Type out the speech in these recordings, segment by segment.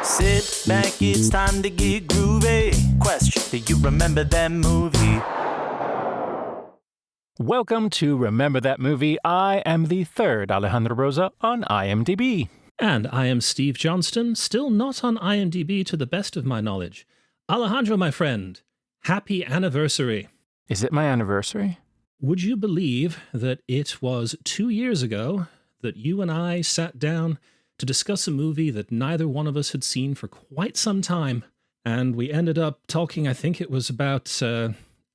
Sit back, it's time to get groovy. Question, do you remember that movie? Welcome to Remember That Movie. I am the third Alejandro Rosa on IMDb. And I am Steve Johnston, still not on IMDb to the best of my knowledge. Alejandro, my friend, happy anniversary. Is it my anniversary? Would you believe that it was 2 years ago that you and I sat down to discuss a movie that neither one of us had seen for quite some time? And we ended up talking, I think it was about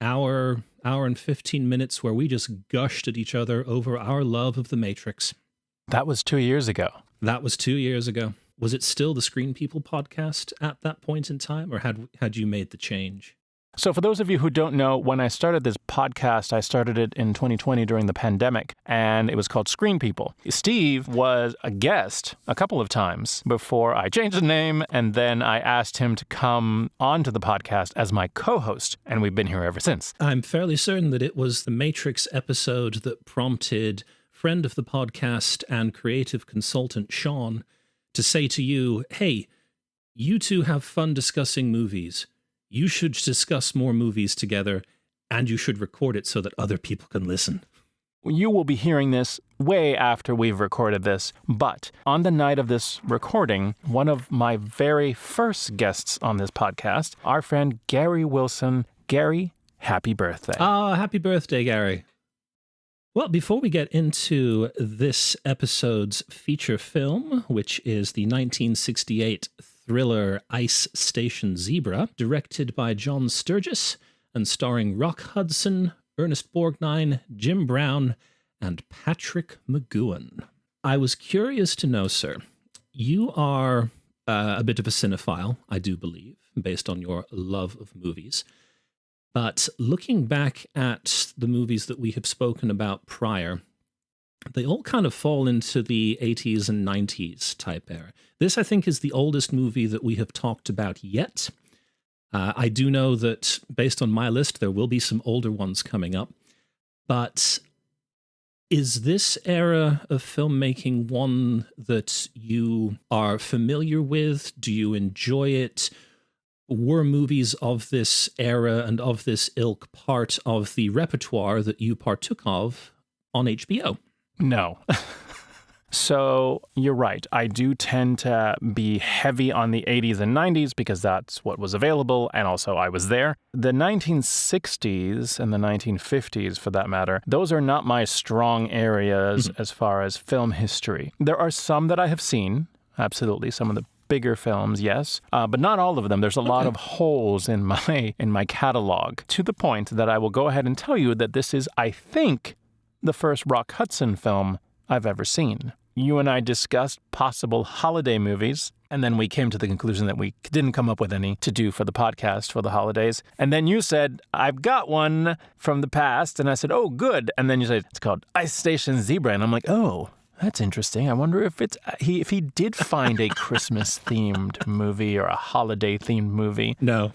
hour and 15 minutes where we just gushed at each other over our love of The Matrix. That was 2 years ago. That was 2 years ago. Was it still the Screen People podcast at that point in time, or had you made the change? So for those of you who don't know, when I started this podcast, I started it in 2020 during the pandemic, and it was called Screen People. Steve was a guest a couple of times before I changed the name, and then I asked him to come onto the podcast as my co-host, and we've been here ever since. I'm fairly certain that it was the Matrix episode that prompted friend of the podcast and creative consultant Sean to say to you, hey, you two have fun discussing movies. You should discuss more movies together, and you should record it so that other people can listen. You will be hearing this way after we've recorded this, but on the night of this recording, one of my very first guests on this podcast, our friend Gary Wilson. Gary, happy birthday. Happy birthday, Gary. Well, before we get into this episode's feature film, which is the 1968 thriller Ice Station Zebra, directed by John Sturges and starring Rock Hudson, Ernest Borgnine, Jim Brown, and Patrick McGoohan. I was curious to know, sir, you are a bit of a cinephile, I do believe, based on your love of movies. But looking back at the movies that we have spoken about prior, they all kind of fall into the 80s and 90s type era. This, I think, is the oldest movie that we have talked about yet. I do know that, based on my list, there will be some older ones coming up. But is this era of filmmaking one that you are familiar with? Do you enjoy it? Were movies of this era and of this ilk part of the repertoire that you partook of on HBO? No. So you're right. I do tend to be heavy on the 80s and 90s because that's what was available, and also I was there. The 1960s and the 1950s, for that matter, those are not my strong areas as far as film history. There are some that I have seen, absolutely, some of the bigger films, yes, but not all of them. There's a lot of holes in my catalog, to the point that I will go ahead and tell you that this is, I think, the first Rock Hudson film I've ever seen. You and I discussed possible holiday movies, and then we came to the conclusion that we didn't come up with any to do for the podcast for the holidays. And then you said, I've got one from the past, and I said, oh, good. And then you said, it's called Ice Station Zebra, and I'm like, oh, that's interesting. I wonder if if he did find a Christmas-themed movie or a holiday-themed movie. No.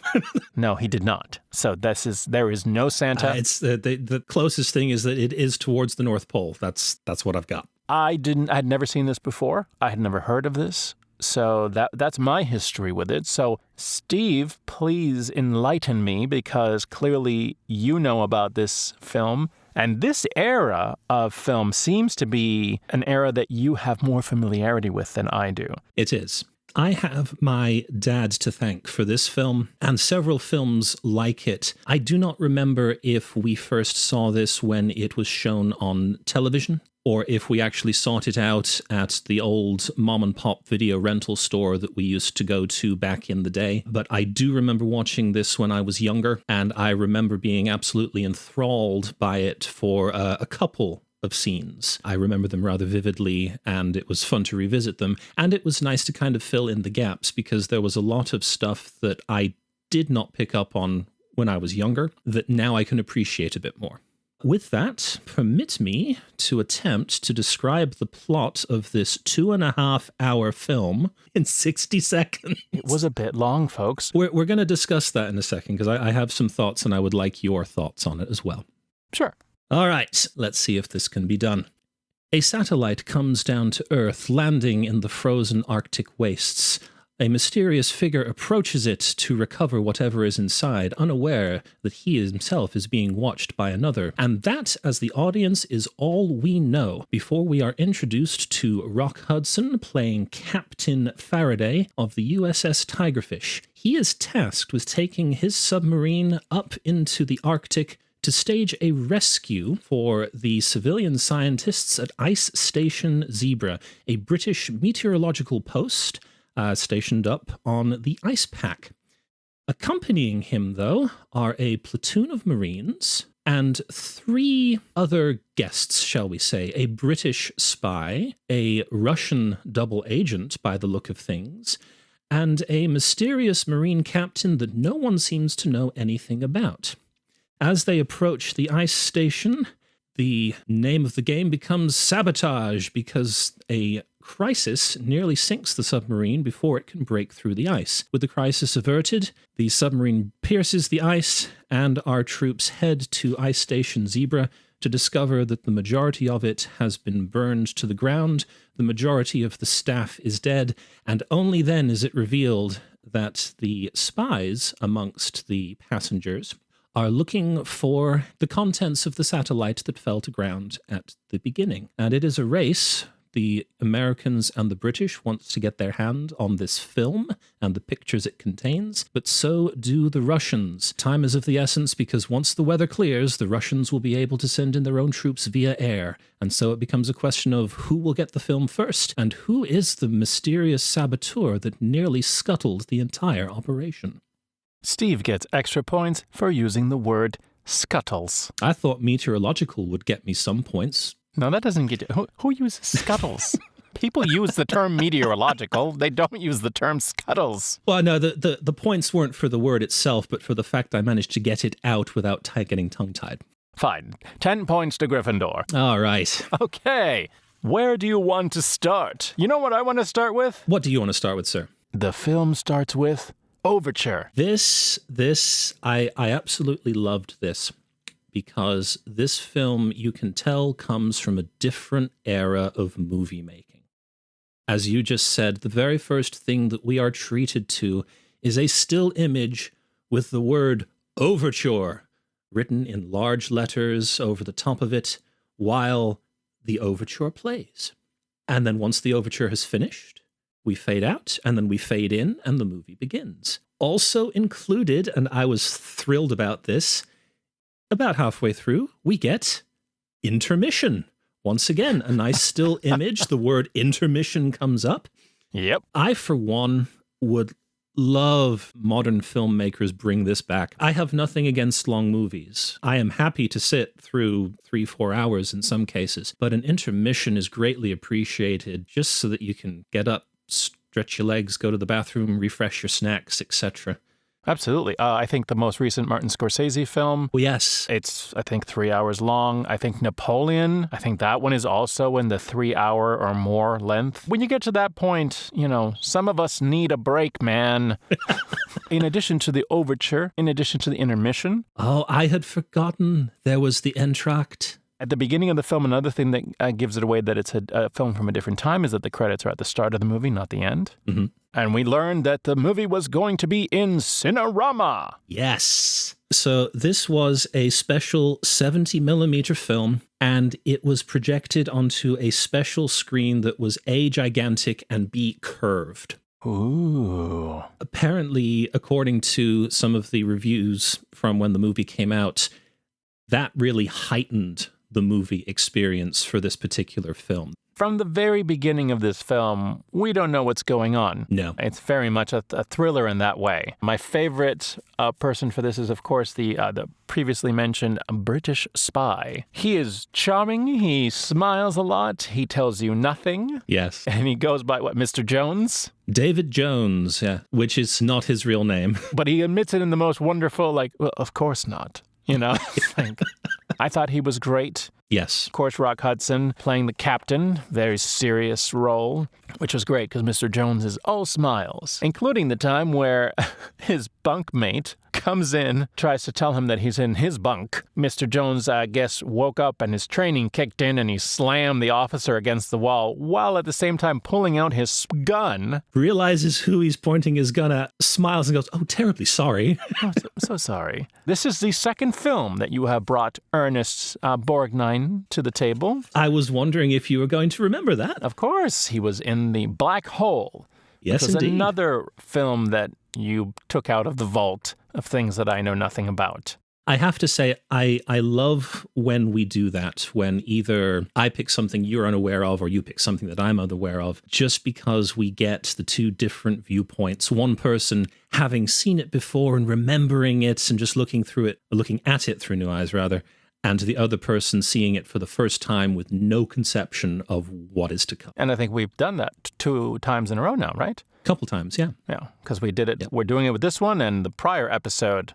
No, he did not. So there is no Santa. It's the closest thing is that it is towards the North Pole. That's what I've got. I had never seen this before. I had never heard of this. So that's my history with it. So Steve, please enlighten me, because clearly you know about this film. And this era of film seems to be an era that you have more familiarity with than I do. It is. I have my dad to thank for this film and several films like it. I do not remember if we first saw this when it was shown on television, or if we actually sought it out at the old mom and pop video rental store that we used to go to back in the day. But I do remember watching this when I was younger, and I remember being absolutely enthralled by it for a couple of scenes. I remember them rather vividly, and it was fun to revisit them. And it was nice to kind of fill in the gaps, because there was a lot of stuff that I did not pick up on when I was younger that now I can appreciate a bit more. With that, permit me to attempt to describe the plot of this 2.5-hour film in 60 seconds. It was a bit long, folks. We're going to discuss that in a second, because I have some thoughts and I would like your thoughts on it as well. Sure. All right, let's see if this can be done. A satellite comes down to Earth, landing in the frozen Arctic wastes. A mysterious figure approaches it to recover whatever is inside, unaware that he himself is being watched by another. And that, as the audience, is all we know before we are introduced to Rock Hudson playing Captain Faraday of the USS Tigerfish. He is tasked with taking his submarine up into the Arctic to stage a rescue for the civilian scientists at Ice Station Zebra, a British meteorological post stationed up on the ice pack. Accompanying him, though, are a platoon of Marines and 3 other guests, shall we say, a British spy, a Russian double agent by the look of things, and a mysterious Marine captain that no one seems to know anything about. As they approach the ice station, the name of the game becomes Sabotage because a crisis nearly sinks the submarine before it can break through the ice. With the crisis averted, the submarine pierces the ice, and our troops head to Ice Station Zebra to discover that the majority of it has been burned to the ground, the majority of the staff is dead, and only then is it revealed that the spies amongst the passengers are looking for the contents of the satellite that fell to ground at the beginning. And it is a race. The Americans and the British want to get their hand on this film and the pictures it contains, but so do the Russians. Time is of the essence because once the weather clears, the Russians will be able to send in their own troops via air. And so it becomes a question of who will get the film first and who is the mysterious saboteur that nearly scuttled the entire operation. Steve gets extra points for using the word scuttles. I thought meteorological would get me some points. No, that doesn't get you. Who uses scuttles? People use the term meteorological. They don't use the term scuttles. Well, no, the points weren't for the word itself, but for the fact I managed to get it out without getting tongue-tied. Fine. 10 points to Gryffindor. All right. Okay. Where do you want to start? You know what I want to start with? What do you want to start with, sir? The film starts with Overture. I absolutely loved this because this film, you can tell, comes from a different era of movie making. As you just said, the very first thing that we are treated to is a still image with the word overture written in large letters over the top of it while the overture plays. And then once the overture has finished, we fade out, and then we fade in, and the movie begins. Also included, and I was thrilled about this, about halfway through, we get intermission. Once again, a nice still image. The word intermission comes up. Yep. I, for one, would love modern filmmakers bring this back. I have nothing against long movies. I am happy to sit through 3-4 hours in some cases, but an intermission is greatly appreciated just so that you can get up, stretch your legs, go to the bathroom, refresh your snacks, etc. Absolutely. I think the most recent Martin Scorsese film, Well, yes. it's, I think, 3 hours long. I think Napoleon, I think that one is also in the 3-hour or more length. When you get to that point, you know, some of us need a break, man. In addition to the overture, in addition to the intermission. Oh, I had forgotten there was the entr'acte. At the beginning of the film, another thing that gives it away that it's a film from a different time is that the credits are at the start of the movie, not the end. Mm-hmm. And we learned that the movie was going to be in Cinerama. Yes. So this was a special 70mm film, and it was projected onto a special screen that was A, gigantic, and B, curved. Ooh. Apparently, according to some of the reviews from when the movie came out, that really heightened the movie experience for this particular film. From the very beginning of this film, we don't know what's going on. No. It's very much a thriller in that way. My favorite person for this is, of course, the previously mentioned British spy. He is charming. He smiles a lot. He tells you nothing. Yes. And he goes by, what, Mr. Jones? David Jones, yeah, which is not his real name. But he admits it in the most wonderful, like, well, of course not. You know, like, I thought he was great. Yes. Of course, Rock Hudson playing the captain, very serious role, which was great because Mr. Jones is all smiles, including the time where his bunkmate comes in, tries to tell him that he's in his bunk. Mr. Jones, I guess, woke up and his training kicked in and he slammed the officer against the wall while at the same time pulling out his gun. Realizes who he's pointing his gun at, smiles and goes, "Oh, terribly sorry." Oh, so sorry. This is the second film that you have brought Ernest Borgnine to the table. I was wondering if you were going to remember that. Of course, he was in The Black Hole. Yes, which was indeed. another film that you took out of the vault of things that I know nothing about. I have to say, I love when we do that, when either I pick something you're unaware of or you pick something that I'm unaware of, just because we get the two different viewpoints. One person having seen it before and remembering it and just looking at it through new eyes, rather, and the other person seeing it for the first time with no conception of what is to come. And I think we've done that 2 times in a row now, right? Couple times, yeah. Yeah, because we did it. Yep. We're doing it with this one and the prior episode,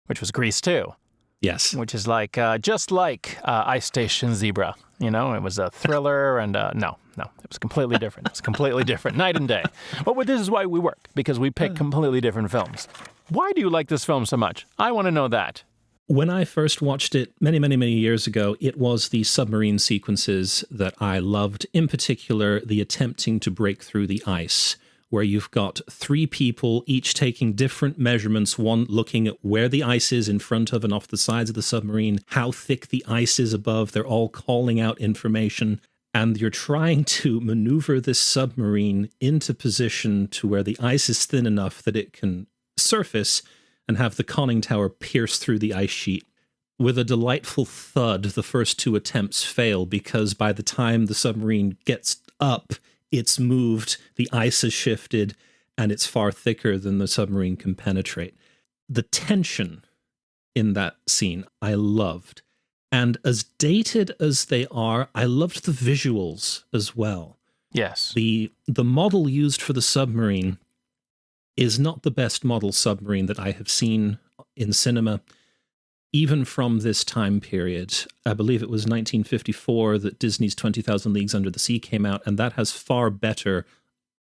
which was Grease 2. Yes. Which is like, just like Ice Station Zebra. You know, it was a thriller and no, it was completely different. It's completely different, night and day. But this is why we work, because we pick completely different films. Why do you like this film so much? I want to know that. When I first watched it many, many, many years ago, it was the submarine sequences that I loved, in particular, the attempting to break through the ice, where you've got 3 people each taking different measurements, one looking at where the ice is in front of and off the sides of the submarine, how thick the ice is above. They're all calling out information, and you're trying to maneuver this submarine into position to where the ice is thin enough that it can surface and have the conning tower pierce through the ice sheet. With a delightful thud, the first 2 attempts fail because by the time the submarine gets up, it's moved, the ice has shifted, and it's far thicker than the submarine can penetrate. The tension in that scene I loved. And as dated as they are, I loved the visuals as well. Yes. The model used for the submarine is not the best model submarine that I have seen in cinema, even from this time period. I believe it was 1954 that Disney's 20,000 Leagues Under the Sea came out, and that has far better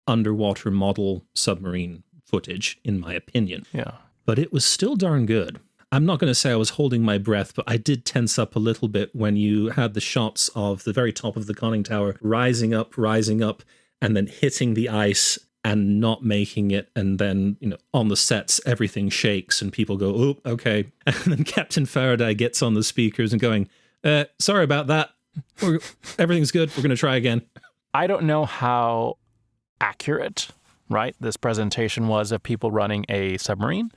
underwater model submarine footage, in my opinion. Yeah. But it was still darn good. I'm not going to say I was holding my breath, but I did tense up a little bit when you had the shots of the very top of the conning tower rising up, and then hitting the ice and not making it, and then, on the sets, everything shakes, and people go, "Oh, okay." And then Captain Faraday gets on the speakers and going, "Sorry about that. Everything's good. We're going to try again." I don't know how accurate, right, this presentation was of people running a submarine,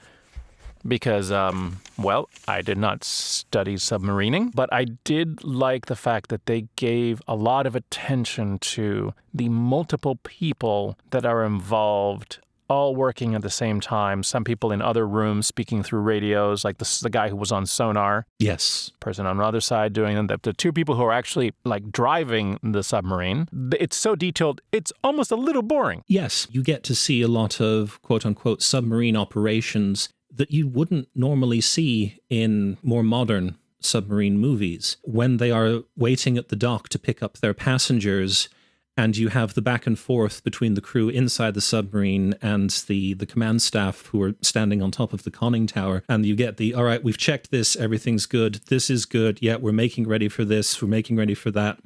because, I did not study submarining, but I did like the fact that they gave a lot of attention to the multiple people that are involved, all working at the same time. Some people in other rooms speaking through radios, like the guy who was on sonar. Yes. Person on the other side doing them. The 2 people who are actually driving the submarine. It's so detailed, it's almost a little boring. Yes, you get to see a lot of quote-unquote submarine operations that you wouldn't normally see in more modern submarine movies. When they are waiting at the dock to pick up their passengers, and you have the back and forth between the crew inside the submarine and the command staff who are standing on top of the conning tower, and you get all right, we've checked this, everything's good, this is good, yeah, we're making ready for this, we're making ready for that.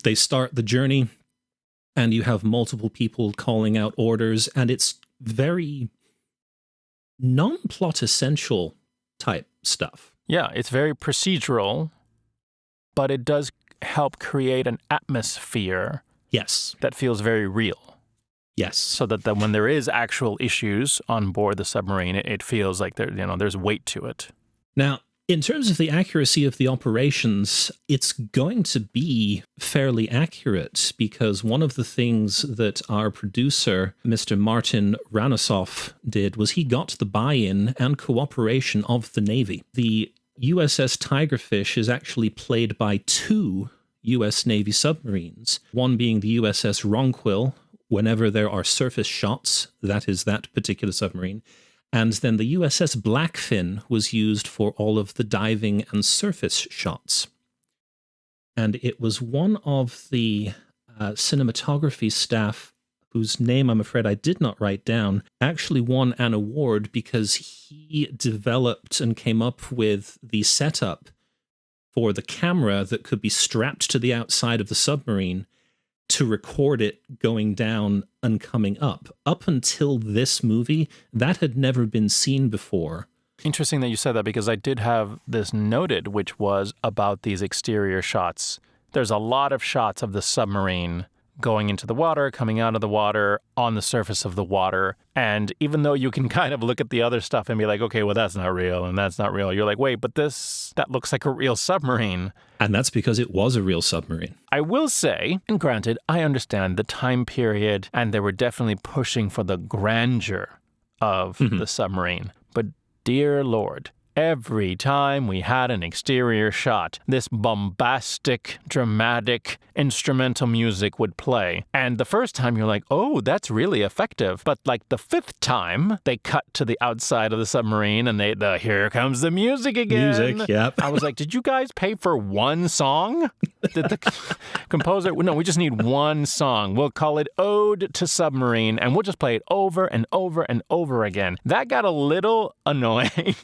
They start the journey, and you have multiple people calling out orders, and it's very non-plot essential type stuff. Yeah, it's very procedural, but it does help create an atmosphere. Yes. That feels very real. Yes. So that when there is actual issues on board the submarine, it feels like there's weight to it. Now, in terms of the accuracy of the operations, it's going to be fairly accurate, because one of the things that our producer, Mr. Martin Ranosoff, did was he got the buy-in and cooperation of the Navy. The USS Tigerfish is actually played by 2 U.S. Navy submarines, one being the USS Ronquil. Whenever there are surface shots, that is that particular submarine. And then the USS Blackfin was used for all of the diving and surface shots. And it was one of the cinematography staff whose name I'm afraid I did not write down, actually won an award because he developed and came up with the setup for the camera that could be strapped to the outside of the submarine to record it going down and coming up. Up until this movie, that had never been seen before. Interesting that you said that, because I did have this noted, which was about these exterior shots. There's a lot of shots of the submarine going into the water, coming out of the water, on the surface of the water. And even though you can kind of look at the other stuff and be like, okay, well, that's not real and that's not real, you're like, wait, but that looks like a real submarine. And that's because it was a real submarine. I will say, and granted, I understand the time period, and they were definitely pushing for the grandeur of the submarine. But dear Lord, every time we had an exterior shot, this bombastic, dramatic, instrumental music would play. And the first time you're like, oh, that's really effective. But like the fifth time, they cut to the outside of the submarine and here comes the music again. Music, yep. I was like, did you guys pay for one song? Did the composer, no, we just need one song. We'll call it Ode to Submarine, and we'll just play it over and over and over again. That got a little annoying.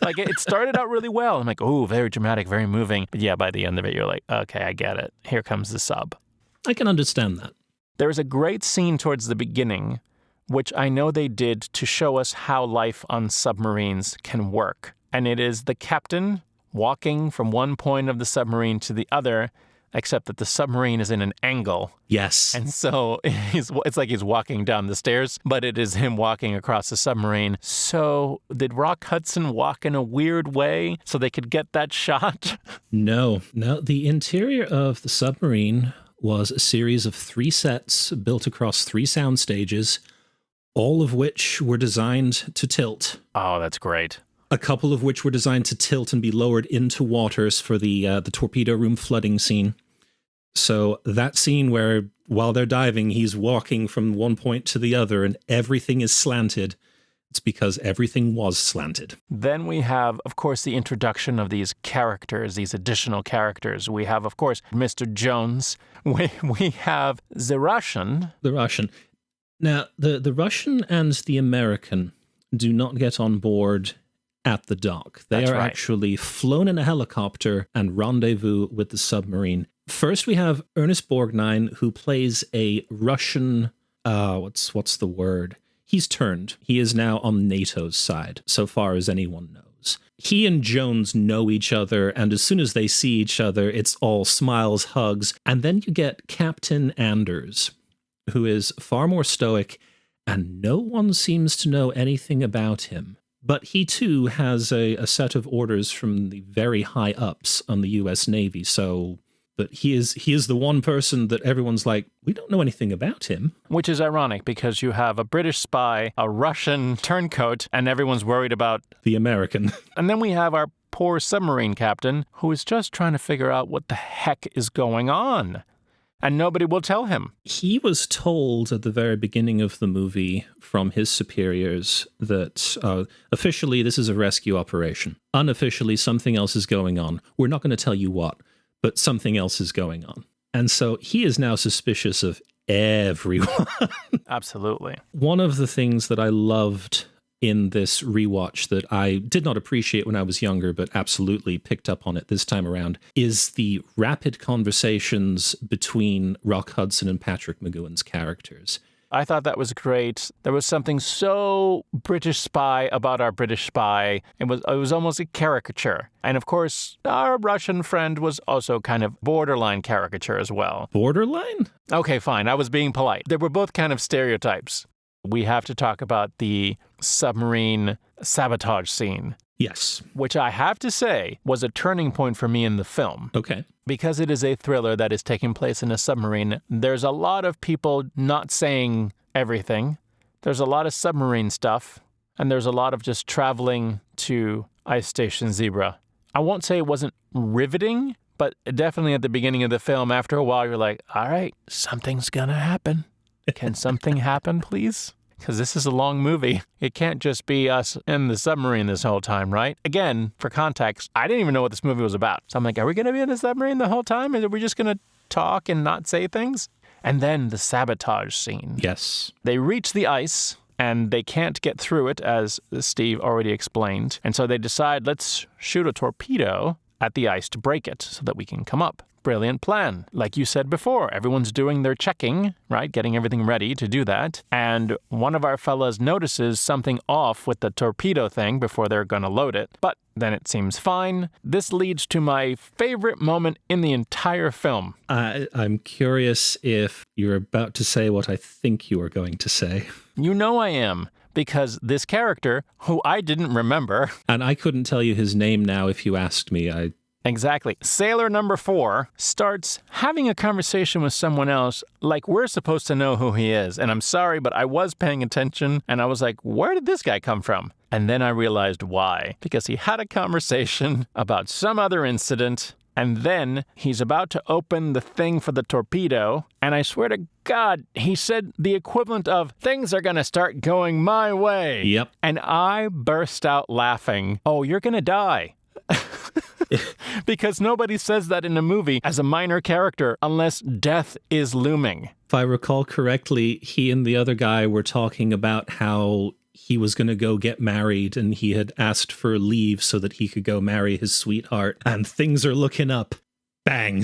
Like, it started out really well. I'm like, oh, very dramatic, very moving. But yeah, by the end of it, you're like, okay, I get it. Here comes the sub. I can understand that. There is a great scene towards the beginning, which I know they did to show us how life on submarines can work. And it is the captain walking from one point of the submarine to the other, except that the submarine is in an angle. Yes. And so it's like he's walking down the stairs, but it is him walking across the submarine. So did Rock Hudson walk in a weird way so they could get that shot? No. The interior of the submarine was a series of 3 sets built across 3 sound stages, all of which were designed to tilt. Oh, that's great. A couple of which were designed to tilt and be lowered into waters for the torpedo room flooding scene. So that scene where, while they're diving, he's walking from one point to the other and everything is slanted, it's because everything was slanted. Then we have, of course, the introduction of these characters, these additional characters. We have, of course, Mr. Jones. We have the Russian. The Russian. Now, the Russian and the American do not get on board at the dock. They are actually flown in a helicopter and rendezvous with the submarine. First, we have Ernest Borgnine, who plays a Russian, what's the word? He's turned. He is now on NATO's side, so far as anyone knows. He and Jones know each other, and as soon as they see each other, it's all smiles, hugs. And then you get Captain Anders, who is far more stoic, and no one seems to know anything about him. But he, too, has a set of orders from the very high ups on the U.S. Navy, so... But he is the one person that everyone's like, we don't know anything about him. Which is ironic, because you have a British spy, a Russian turncoat, and everyone's worried about... the American. And then we have our poor submarine captain, who is just trying to figure out what the heck is going on. And nobody will tell him. He was told at the very beginning of the movie from his superiors that officially this is a rescue operation. Unofficially, something else is going on. We're not going to tell you what, but something else is going on. And so he is now suspicious of everyone. Absolutely. One of the things that I loved in this rewatch that I did not appreciate when I was younger, but absolutely picked up on it this time around, is the rapid conversations between Rock Hudson and Patrick McGowan's characters. I thought that was great. There was something so British spy about our British spy. It was almost a caricature. And of course, our Russian friend was also kind of borderline caricature as well. Borderline? Okay, fine. I was being polite. They were both kind of stereotypes. We have to talk about the submarine sabotage scene. Yes. Which I have to say was a turning point for me in the film. Okay. Because it is a thriller that is taking place in a submarine, there's a lot of people not saying everything. There's a lot of submarine stuff, and there's a lot of just traveling to Ice Station Zebra. I won't say it wasn't riveting, but definitely at the beginning of the film, after a while, you're like, all right, something's gonna happen. Can something happen, please? Because this is a long movie. It can't just be us in the submarine this whole time, right? Again, for context, I didn't even know what this movie was about. So I'm like, are we going to be in the submarine the whole time? Are we just going to talk and not say things? And then the sabotage scene. Yes. They reach the ice, and they can't get through it, as Steve already explained. And so they decide, let's shoot a torpedo at the ice to break it so that we can come up. Brilliant plan. Like you said before, everyone's doing their checking, right? Getting everything ready to do that. And one of our fellas notices something off with the torpedo thing before they're going to load it. But then it seems fine. This leads to my favorite moment in the entire film. I'm curious if you're about to say what I think you are going to say. You know I am. Because this character, who I didn't remember... And I couldn't tell you his name now if you asked me. Exactly. Sailor number 4 starts having a conversation with someone else like we're supposed to know who he is. And I'm sorry, but I was paying attention and I was like, where did this guy come from? And then I realized why. Because he had a conversation about some other incident, and then he's about to open the thing for the torpedo, and I swear to God, he said the equivalent of, things are going to start going my way. Yep. And I burst out laughing. Oh, you're going to die. Because nobody says that in a movie as a minor character unless death is looming. If I recall correctly, he and the other guy were talking about how he was going to go get married and he had asked for leave so that he could go marry his sweetheart, and things are looking up. Bang.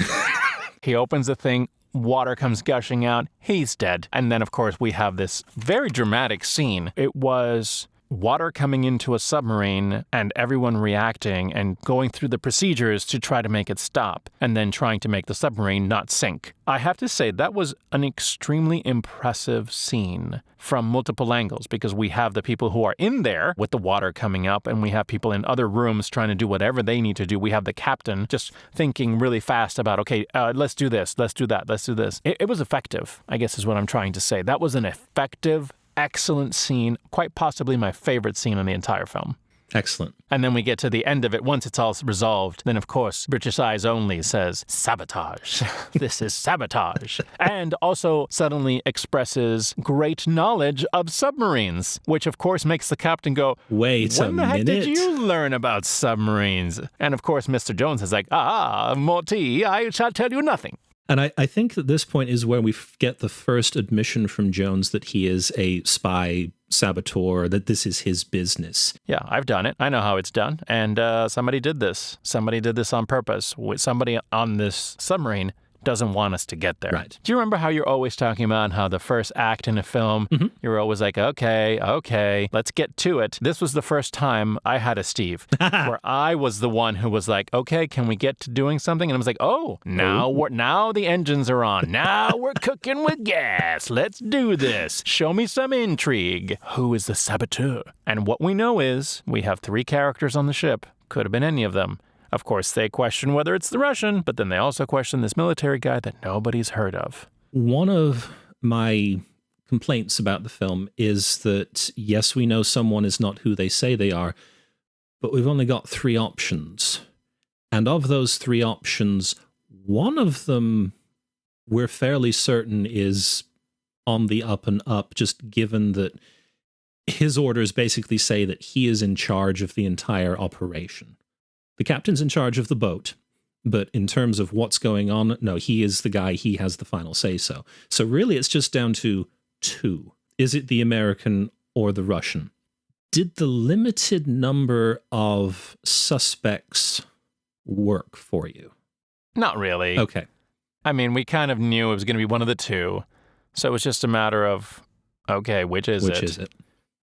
He opens the thing, water comes gushing out, he's dead. And then, of course, we have this very dramatic scene. It was water coming into a submarine and everyone reacting and going through the procedures to try to make it stop, and then trying to make the submarine not sink. I have to say that was an extremely impressive scene from multiple angles, because we have the people who are in there with the water coming up, and we have people in other rooms trying to do whatever they need to do. We have the captain just thinking really fast about, okay, let's do this, let's do that, let's do this. It was effective, I guess is what I'm trying to say. That was an effective, excellent scene, quite possibly my favorite scene in the entire film. Excellent. And then we get to the end of it. Once it's all resolved, then, of course, British Eyes Only says, sabotage. This is sabotage. And also suddenly expresses great knowledge of submarines, which, of course, makes the captain go, wait a minute. When the heck did you learn about submarines? And, of course, Mr. Jones is like, Morty, I shall tell you nothing. And I think that this point is where we get the first admission from Jones that he is a spy saboteur, that this is his business. Yeah, I've done it. I know how it's done. And somebody did this. Somebody did this on purpose. Somebody on this submarine doesn't want us to get there. Right. Do you remember how you're always talking about how the first act in a film, you're always like, okay, let's get to it. This was the first time I had a Steve, where I was the one who was like, okay, can we get to doing something? And I was like, now the engines are on. Now we're cooking with gas. Let's do this. Show me some intrigue. Who is the saboteur? And what we know is we have 3 characters on the ship. Could have been any of them. Of course, they question whether it's the Russian, but then they also question this military guy that nobody's heard of. One of my complaints about the film is that, yes, we know someone is not who they say they are, but we've only got 3 options. And of those 3 options, one of them we're fairly certain is on the up and up, just given that his orders basically say that he is in charge of the entire operation. The captain's in charge of the boat, but in terms of what's going on, no, he is the guy, he has the final say-so. So really it's just down to 2. Is it the American or the Russian? Did the limited number of suspects work for you? Not really. Okay. I mean, we kind of knew it was going to be one of the 2, so it was just a matter of, okay, which is it?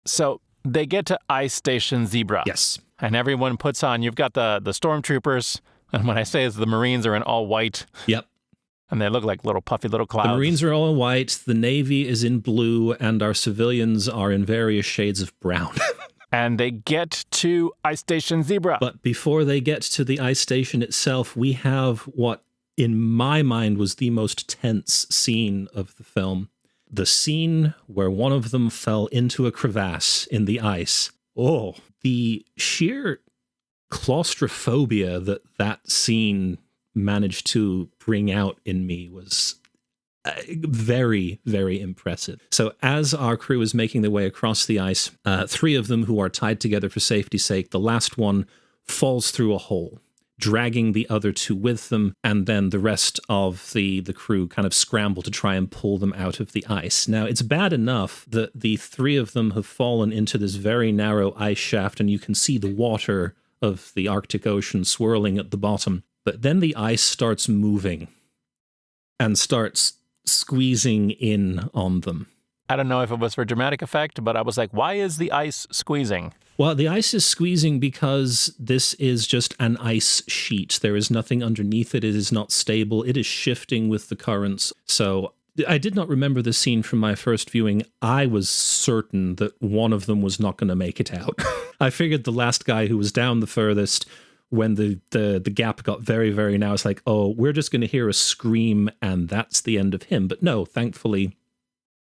So they get to Ice Station Zebra. Yes. And everyone puts on, you've got the stormtroopers, and what I say is the Marines are in all white. Yep. And they look like little puffy little clouds. The Marines are all in white, the Navy is in blue, and our civilians are in various shades of brown. And they get to Ice Station Zebra. But before they get to the ice station itself, we have what, in my mind, was the most tense scene of the film. The scene where one of them fell into a crevasse in the ice. Oh, the sheer claustrophobia that scene managed to bring out in me was very, very impressive. So as our crew is making their way across the ice, 3 of them who are tied together for safety's sake, the last one falls through a hole. dragging the other two with them, and then the rest of the crew kind of scramble to try and pull them out of the ice. Now, it's bad enough that the three of them have fallen into this very narrow ice shaft, and you can see the water of the Arctic Ocean swirling at the bottom. But then the ice starts moving and starts squeezing in on them. I don't know if it was for dramatic effect, but I was like, why is the ice squeezing? Well, the ice is squeezing because this is just an ice sheet. There is nothing underneath it. It is not stable. It is shifting with the currents. So I did not remember the scene from my first viewing. I was certain that one of them was not going to make it out. I figured the last guy who was down the furthest, when the gap got very, very narrow, it's like, oh, we're just going to hear a scream and that's the end of him. But no, thankfully,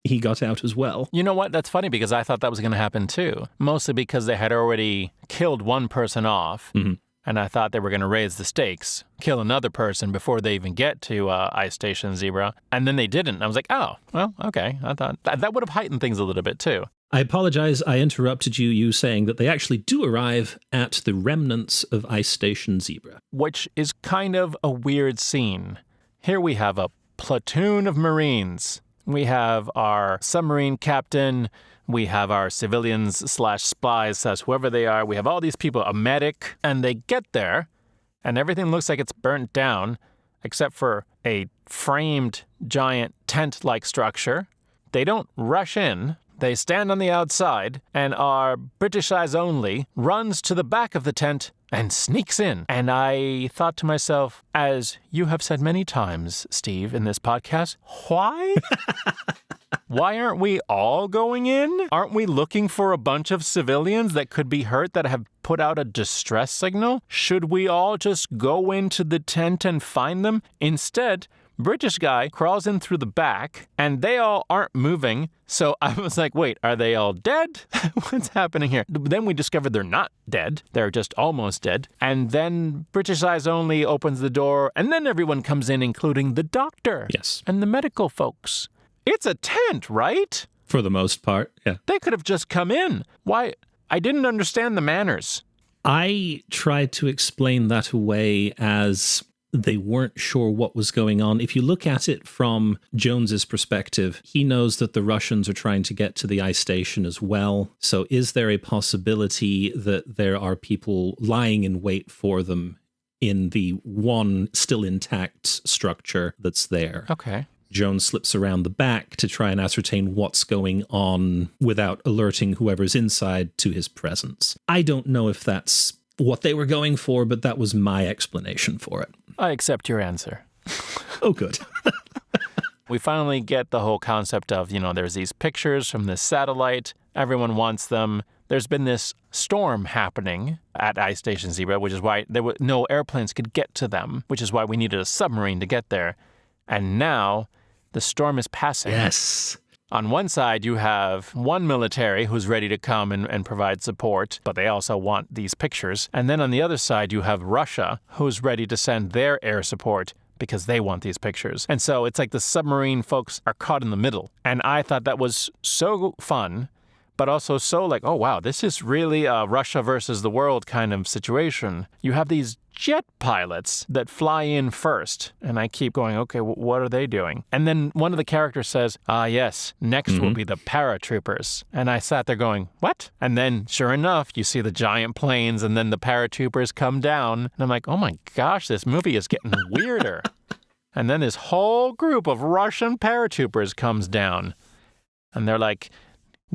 he got out as well. You know what? That's funny because I thought that was going to happen too. Mostly because they had already killed one person off. Mm-hmm. And I thought they were going to raise the stakes, kill another person before they even get to Ice Station Zebra. And then they didn't. I was like, oh, well, okay. I thought that would have heightened things a little bit too. I apologize. I interrupted you saying that they actually do arrive at the remnants of Ice Station Zebra. Which is kind of a weird scene. Here we have a platoon of Marines. We have our submarine captain. We have our civilians/spies, whoever they are. We have all these people, a medic, and they get there, and everything looks like it's burnt down, except for a framed giant tent-like structure. They don't rush in. They stand on the outside, and our British eyes only runs to the back of the tent and sneaks in. And I thought to myself, as you have said many times, Steve, in this podcast, why? Why aren't we all going in? Aren't we looking for a bunch of civilians that could be hurt that have put out a distress signal? Should we all just go into the tent and find them? Instead, British guy crawls in through the back, and they all aren't moving. So I was like, wait, are they all dead? What's happening here? Then we discovered they're not dead. They're just almost dead. And then British Eyes Only opens the door, and then everyone comes in, including the doctor. Yes. And the medical folks. It's a tent, right? For the most part, yeah. They could have just come in. Why? I didn't understand the manners. I tried to explain that away as they weren't sure what was going on. If you look at it from Jones's perspective, he knows that the Russians are trying to get to the ice station as well. So is there a possibility that there are people lying in wait for them in the one still intact structure that's there? Okay. Jones slips around the back to try and ascertain what's going on without alerting whoever's inside to his presence. I don't know if that's what they were going for, but that was my explanation for it. I accept your answer. Oh, good. We finally get the whole concept of, there's these pictures from this satellite. Everyone wants them. There's been this storm happening at Ice Station Zebra, which is why there were no airplanes could get to them, which is why we needed a submarine to get there. And now the storm is passing. Yes. On one side, you have one military who's ready to come and provide support, but they also want these pictures. And then on the other side, you have Russia, who's ready to send their air support because they want these pictures. And so it's like the submarine folks are caught in the middle. And I thought that was so fun, but also so like, oh, wow, this is really a Russia versus the world kind of situation. You have these jet pilots that fly in first. And I keep going, okay, what are they doing? And then one of the characters says, yes, next will be the paratroopers. And I sat there going, what? And then sure enough, you see the giant planes and then the paratroopers come down. And I'm like, oh my gosh, this movie is getting weirder. And then this whole group of Russian paratroopers comes down. And they're like,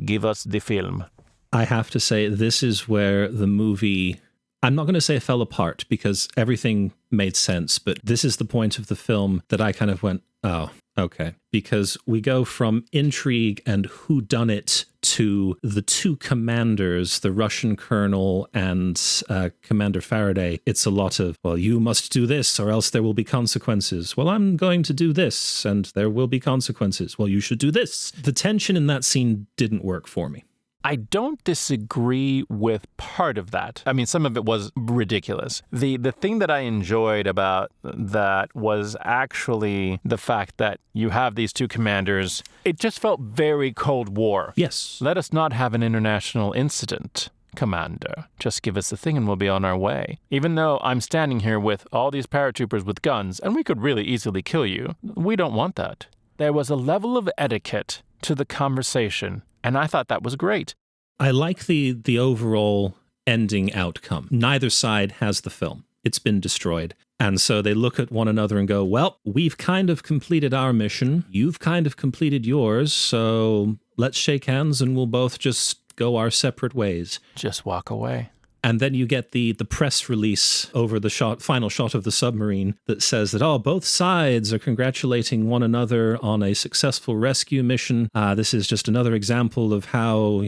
give us the film. I have to say, this is where the movie, I'm not going to say fell apart because everything made sense, but this is the point of the film that I kind of went, oh, okay. Because we go from intrigue and whodunit to the two commanders, the Russian colonel and Commander Faraday. It's a lot of, well, you must do this or else there will be consequences. Well, I'm going to do this and there will be consequences. Well, you should do this. The tension in that scene didn't work for me. I don't disagree with part of that. I mean, some of it was ridiculous. The thing that I enjoyed about that was actually the fact that you have these two commanders. It just felt very Cold War. Yes. Let us not have an international incident. Commander. Just give us the thing and we'll be on our way. Even though I'm standing here with all these paratroopers with guns and we could really easily kill you, we don't want that. There was a level of etiquette to the conversation, and I thought that was great. I like the overall ending outcome. Neither side has the film. It's been destroyed. And so they look at one another and go, well, we've kind of completed our mission. You've kind of completed yours. So let's shake hands and we'll both just go our separate ways. Just walk away. And then you get the press release over the final shot of the submarine that says that, both sides are congratulating one another on a successful rescue mission. This is just another example of how,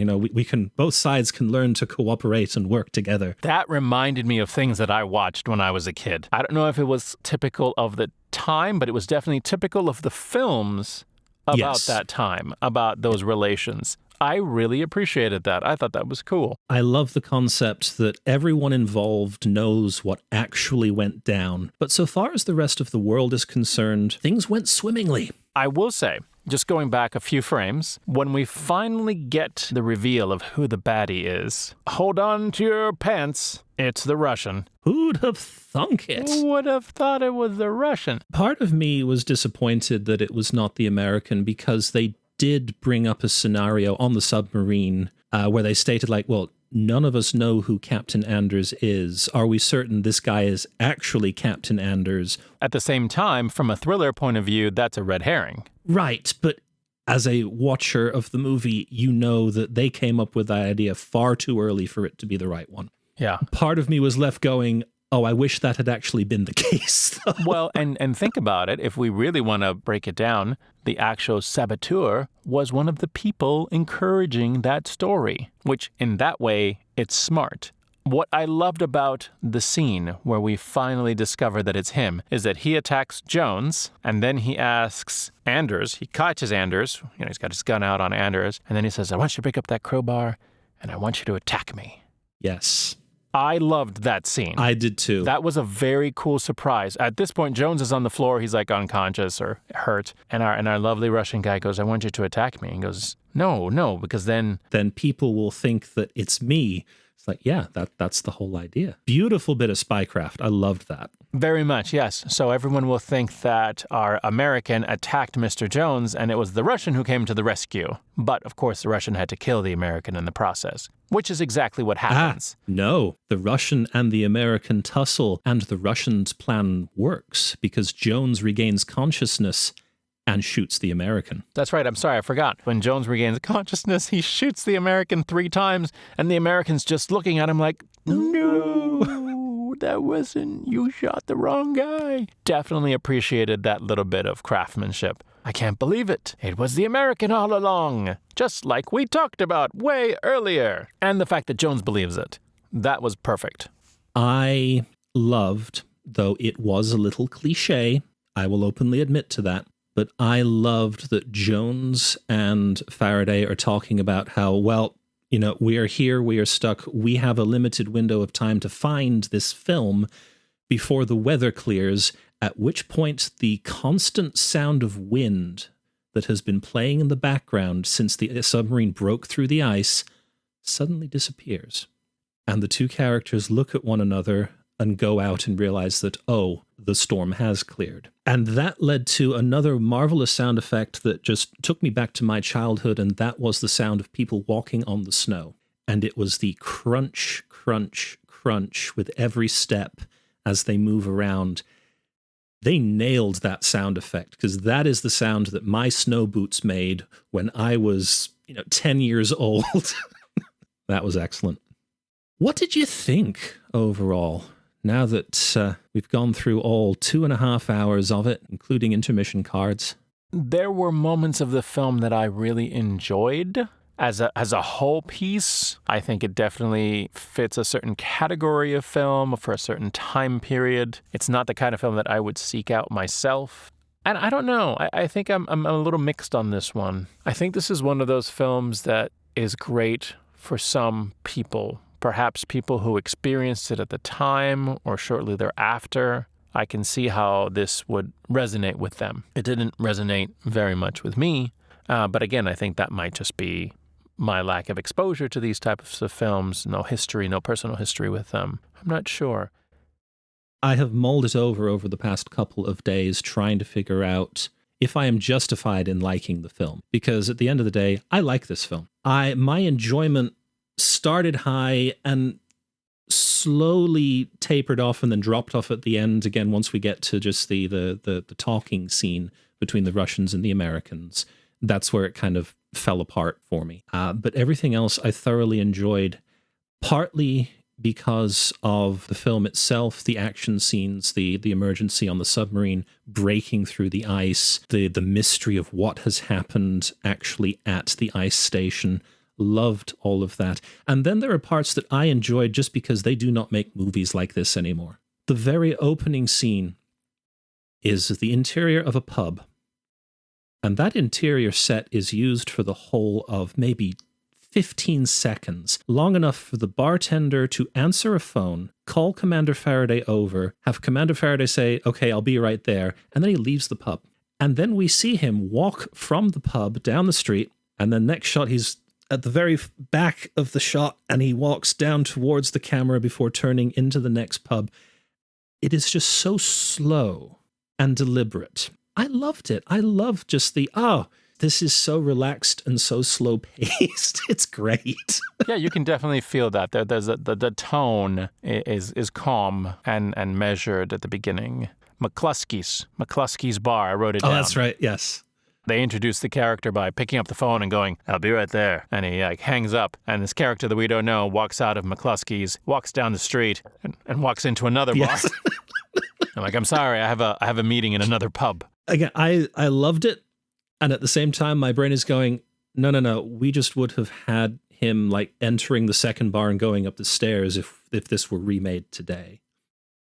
both sides can learn to cooperate and work together. That reminded me of things that I watched when I was a kid. I don't know if it was typical of the time, but it was definitely typical of the films about that time, about those relations. I really appreciated that. I thought that was cool. I love the concept that everyone involved knows what actually went down. But so far as the rest of the world is concerned, things went swimmingly. I will say, just going back a few frames, when we finally get the reveal of who the baddie is, hold on to your pants, it's the Russian. Who'd have thunk it? Who would have thought it was the Russian? Part of me was disappointed that it was not the American because they did bring up a scenario on the submarine where they stated none of us know who Captain Anders is. Are we certain this guy is actually Captain Anders? At the same time, from a thriller point of view, that's a red herring. Right, but as a watcher of the movie, you know that they came up with that idea far too early for it to be the right one. Yeah. Part of me was left going, I wish that had actually been the case. Well, and think about it. If we really want to break it down, the actual saboteur was one of the people encouraging that story, which in that way, it's smart. What I loved about the scene where we finally discover that it's him is that he attacks Jones, and then he asks Anders, he catches Anders, he's got his gun out on Anders, and then he says, I want you to pick up that crowbar, and I want you to attack me. Yes. I loved that scene. I did too. That was a very cool surprise. At this point, Jones is on the floor. He's like unconscious or hurt. And our lovely Russian guy goes, I want you to attack me. He goes, no, because then people will think that it's me. It's like, yeah, that's the whole idea. Beautiful bit of spycraft. I loved that. Very much, yes. So everyone will think that our American attacked Mr. Jones and it was the Russian who came to the rescue. But, of course, the Russian had to kill the American in the process, which is exactly what happens. No, the Russian and the American tussle and the Russian's plan works because Jones regains consciousness and shoots the American. That's right. I'm sorry, I forgot. When Jones regains consciousness, he shoots the American 3 times, and the American's just looking at him like, no, that wasn't, you shot the wrong guy. Definitely appreciated that little bit of craftsmanship. I can't believe it. It was the American all along, just like we talked about way earlier. And the fact that Jones believes it. That was perfect. I loved, though it was a little cliche, I will openly admit to that, but I loved that Jones and Faraday are talking about how, we are here, we are stuck, we have a limited window of time to find this film before the weather clears, at which point the constant sound of wind that has been playing in the background since the submarine broke through the ice suddenly disappears. And the two characters look at one another and go out and realize that, the storm has cleared. And that led to another marvelous sound effect that just took me back to my childhood, and that was the sound of people walking on the snow. And it was the crunch, crunch, crunch with every step as they move around. They nailed that sound effect, because that is the sound that my snow boots made when I was, 10 years old. That was excellent. What did you think overall? Now that we've gone through all 2.5 hours of it, including intermission cards. There were moments of the film that I really enjoyed. As a whole piece, I think it definitely fits a certain category of film for a certain time period. It's not the kind of film that I would seek out myself. And I don't know. I think I'm a little mixed on this one. I think this is one of those films that is great for some people. Perhaps people who experienced it at the time or shortly thereafter. I can see how this would resonate with them. It didn't resonate very much with me, but again, I think that might just be my lack of exposure to these types of films, no history, no personal history with them. I'm not sure. I have mulled it over the past couple of days trying to figure out if I am justified in liking the film. Because at the end of the day, I like this film. My enjoyment started high and slowly tapered off and then dropped off at the end again once we get to just the talking scene between the Russians and the Americans. That's where it kind of fell apart for me. But everything else I thoroughly enjoyed, partly because of the film itself, the action scenes, the emergency on the submarine, breaking through the ice, the mystery of what has happened actually at the ice station. Loved all of that. And then there are parts that I enjoyed just because they do not make movies like this anymore. The very opening scene is the interior of a pub. And that interior set is used for the whole of maybe 15 seconds, long enough for the bartender to answer a phone, call Commander Faraday over, have Commander Faraday say, okay, I'll be right there, and then he leaves the pub. And then we see him walk from the pub down the street, and the next shot he's at the very back of the shot, and he walks down towards the camera before turning into the next pub. It is just so slow and deliberate. I loved it. I loved just this is so relaxed and so slow paced. It's great. Yeah, you can definitely feel that. The tone is calm and measured at the beginning. McCluskey's bar. I wrote it down. Oh, that's right. Yes. They introduce the character by picking up the phone and going, I'll be right there. And he hangs up. And this character that we don't know walks out of McCluskey's, walks down the street, and walks into another bar. Yes. I'm like, I'm sorry, I have a meeting in another pub. Again, I loved it. And at the same time, my brain is going, no. We just would have had him like entering the second bar and going up the stairs if this were remade today.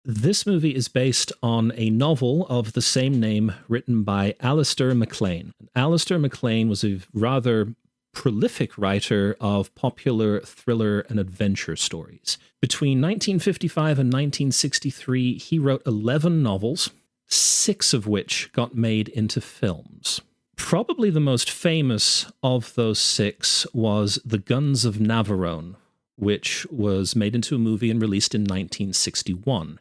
This movie is based on a novel of the same name written by Alistair MacLean. Alistair MacLean was a rather prolific writer of popular thriller and adventure stories. Between 1955 and 1963, he wrote 11 novels, 6 of which got made into films. Probably the most famous of those 6 was The Guns of Navarone, which was made into a movie and released in 1961.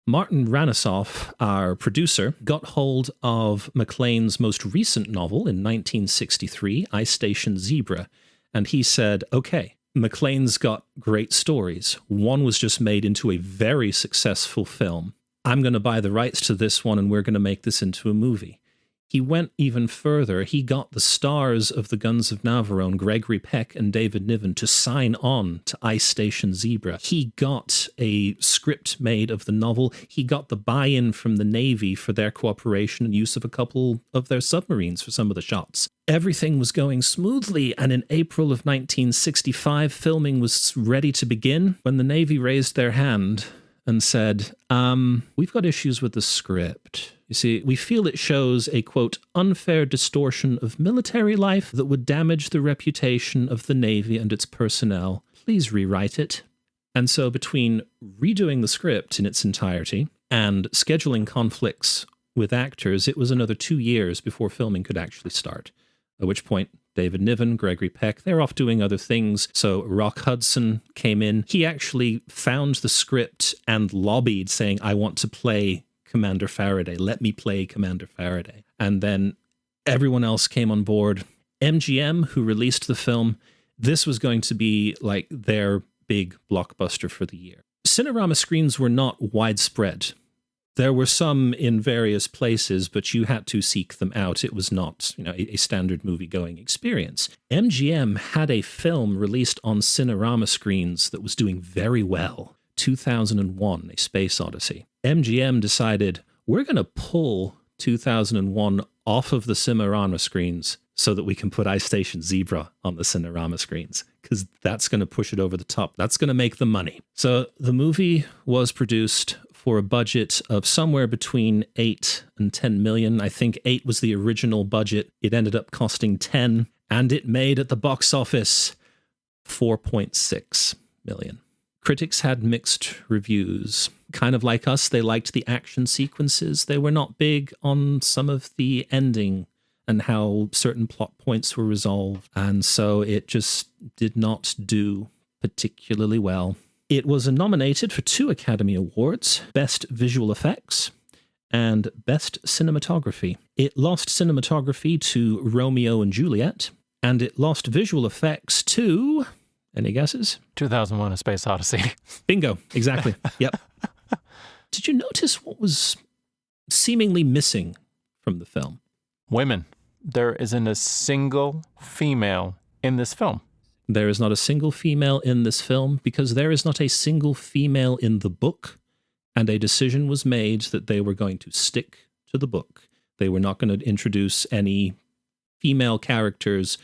Martin Ranisoff, our producer, got hold of MacLean's most recent novel in 1963, Ice Station Zebra, and he said, okay, MacLean's got great stories. One was just made into a very successful film. I'm going to buy the rights to this one and we're going to make this into a movie. He went even further. He got the stars of The Guns of Navarone, Gregory Peck and David Niven, to sign on to Ice Station Zebra. He got a script made of the novel. He got the buy-in from the Navy for their cooperation and use of a couple of their submarines for some of the shots. Everything was going smoothly, and in April of 1965, filming was ready to begin when the Navy raised their hand and said, we've got issues with the script. You see, we feel it shows a, quote, unfair distortion of military life that would damage the reputation of the Navy and its personnel. Please rewrite it. And so between redoing the script in its entirety and scheduling conflicts with actors, it was another 2 years before filming could actually start. At which point, David Niven, Gregory Peck, they're off doing other things. So Rock Hudson came in. He actually found the script and lobbied saying, I want to play Commander Faraday. Let me play Commander Faraday. And then everyone else came on board. MGM, who released the film, this was going to be like their big blockbuster for the year. Cinerama screens were not widespread. There were some in various places, but you had to seek them out. It was not, a standard movie-going experience. MGM had a film released on Cinerama screens that was doing very well. 2001, A Space Odyssey. MGM decided, we're going to pull 2001 off of the Cinerama screens so that we can put Ice Station Zebra on the Cinerama screens, because that's going to push it over the top. That's going to make the money. So the movie was produced for a budget of somewhere between 8 and 10 million. I think 8 was the original budget. It ended up costing 10, and it made at the box office 4.6 million. Critics had mixed reviews. Kind of like us, they liked the action sequences. They were not big on some of the ending and how certain plot points were resolved. And so it just did not do particularly well. It was nominated for 2 Academy Awards, Best Visual Effects and Best Cinematography. It lost cinematography to Romeo and Juliet, and it lost visual effects to... Any guesses? 2001: A Space Odyssey. Bingo. Exactly. Yep. Did you notice what was seemingly missing from the film? Women. There isn't a single female in this film. There is not a single female in this film because there is not a single female in the book, and a decision was made that they were going to stick to the book. They were not going to introduce any female characters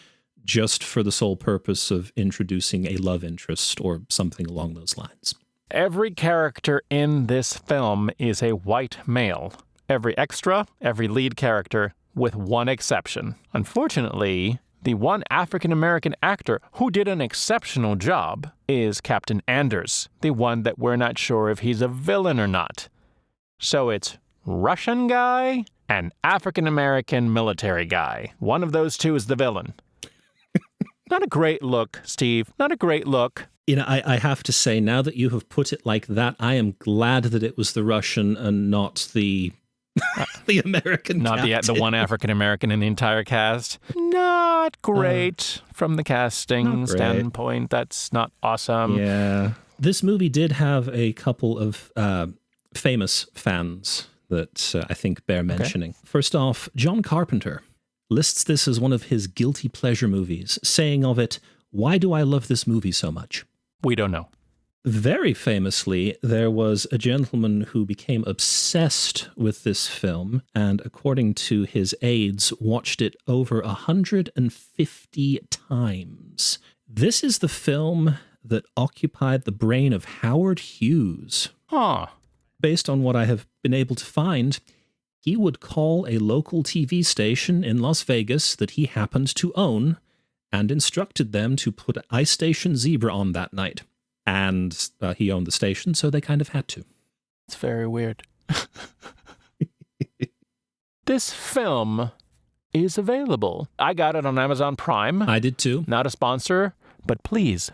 just for the sole purpose of introducing a love interest or something along those lines. Every character in this film is a white male. Every extra, every lead character, with one exception. Unfortunately, the one African-American actor who did an exceptional job is Captain Anders, the one that we're not sure if he's a villain or not. So it's Russian guy and African-American military guy. One of those two is the villain. Not a great look, Steve. Not a great look. You know, I have to say, now that you have put it like that, I am glad that it was the Russian and not the the American Not the one African-American in the entire cast. Not great from the casting standpoint. That's not awesome. Yeah. This movie did have a couple of famous fans that I think bear mentioning. Okay. First off, John Carpenter lists this as one of his guilty pleasure movies, saying of it, "Why do I love this movie so much?" We don't know. Very famously, there was a gentleman who became obsessed with this film, and according to his aides, watched it over 150 times. This is the film that occupied the brain of Howard Hughes. Huh. Based on what I have been able to find, he would call a local TV station in Las Vegas that he happened to own and instructed them to put Ice Station Zebra on that night. And he owned the station, so they kind of had to. It's very weird. This film is available. I got it on Amazon Prime. I did too. Not a sponsor, but please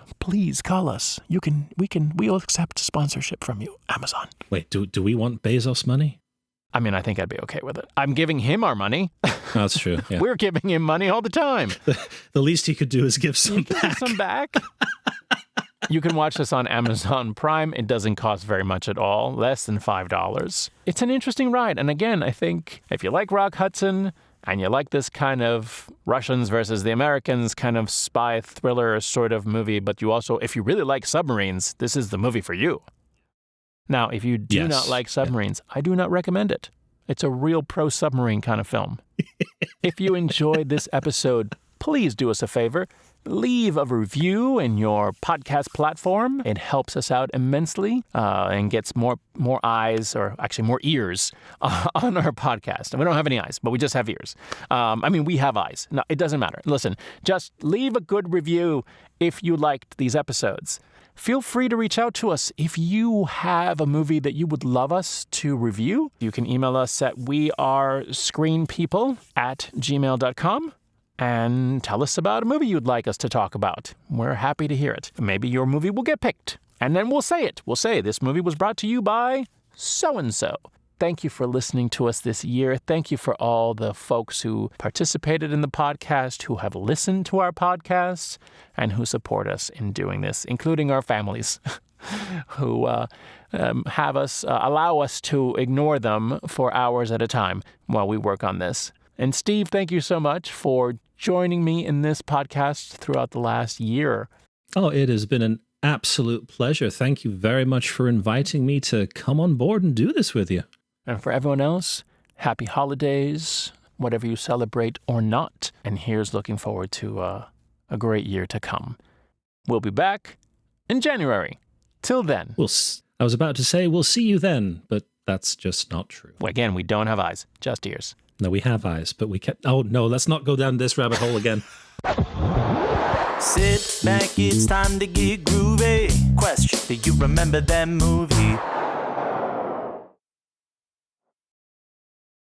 call us. We'll accept sponsorship from you, Amazon. Wait, do we want Bezos money? I mean, I think I'd be okay with it. I'm giving him our money. That's true. Yeah. We're giving him money all the time. The least he could do is give some back. Give some back. You can watch this on Amazon Prime. It doesn't cost very much at all, less than $5. It's an interesting ride. And again, I think if you like Rock Hudson and you like this kind of Russians versus the Americans kind of spy thriller sort of movie, but you also, if you really like submarines, this is the movie for you. Now, if you do not like submarines, I do not recommend it. It's a real pro-submarine kind of film. If you enjoyed this episode, please do us a favor. Leave a review in your podcast platform. It helps us out immensely and gets more eyes, or actually more ears, on our podcast. And we don't have any eyes, but we just have ears. I mean, we have eyes. No, it doesn't matter. Listen, just leave a good review if you liked these episodes. Feel free to reach out to us if you have a movie that you would love us to review. You can email us at wearescreenpeople@gmail.com and tell us about a movie you'd like us to talk about. We're happy to hear it. Maybe your movie will get picked. And then we'll say it. We'll say this movie was brought to you by so-and-so. Thank you for listening to us this year. Thank you for all the folks who participated in the podcast, who have listened to our podcasts, and who support us in doing this, including our families, who have us, allow us to ignore them for hours at a time while we work on this. And Steve, thank you so much for joining me in this podcast throughout the last year. Oh, it has been an absolute pleasure. Thank you very much for inviting me to come on board and do this with you. And for everyone else, happy holidays, whatever you celebrate or not. And here's looking forward to a great year to come. We'll be back in January. Till then. I was about to say we'll see you then, but that's just not true. Well, again, we don't have eyes, just ears. No, we have eyes, but we kept... Oh, no, let's not go down this rabbit hole again. Sit back, it's time to get groovy. Question, do you remember that movie?